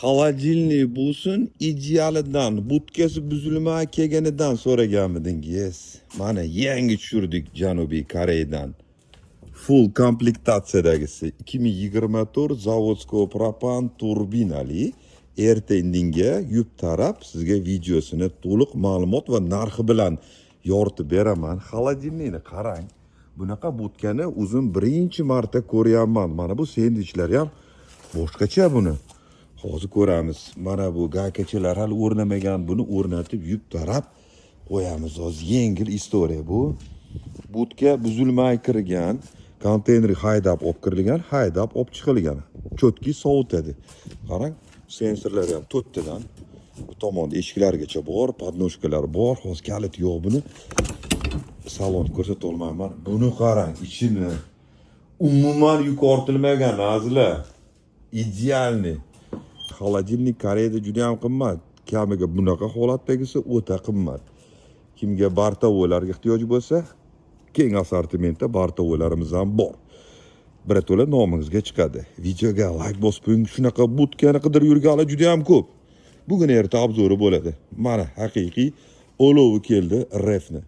Холодильник bo'lsin idealidan, butkasi buzilmay kelganidan so'raganmidingiz? Mana yangi tushirdik Janubiy Koreyadan. Full komplektatsiyadagisi 2024 zavodskoy propan turbinali erta indinga yub taraf sizga videosini to'liq ma'lumot va narxi bilan yoritib beraman. Холодильникni qarang. Bunaqa butkani o'zim birinchi marta ko'ryapman. Mana bu sendvichlar ham boshqacha buni. Hozir ko'ramiz. Mana bu gaykachalar hali o'rnamagan, buni o'rnatib yub taraf qo'yamiz. Hozir yengil istoriya bu. Butka buzilmay kirgan, konteyner haydab olib kirilgan, haydab olib chiqilgan. Cho'tki sovutadi. Qarang, sensorlar ham to'rttadan. Bu tomonda eshiklargacha bor, podnoshkalar bor. Hozir kalit yo'q buni. Salon ko'rsata olmayman. Buni qarang, ichini umuman yuqortilmagan azizlar. Idealni. Холодильник Koreyada juda ham qimmat. Kamiga bunaqa holatdagisi o'ta qimmat. Kimga bartovolarga ehtiyoj bo'lsa, keng assortimentda bartovolarimiz ham bor. Birato'la nomingizga chiqadi. Videoga like bosib qo'ying. Shunaqa butkani qidirib yurganlar juda ham ko'p. Bugun erta obzori bo'ladi. Mana haqiqiy olovi keldi refni.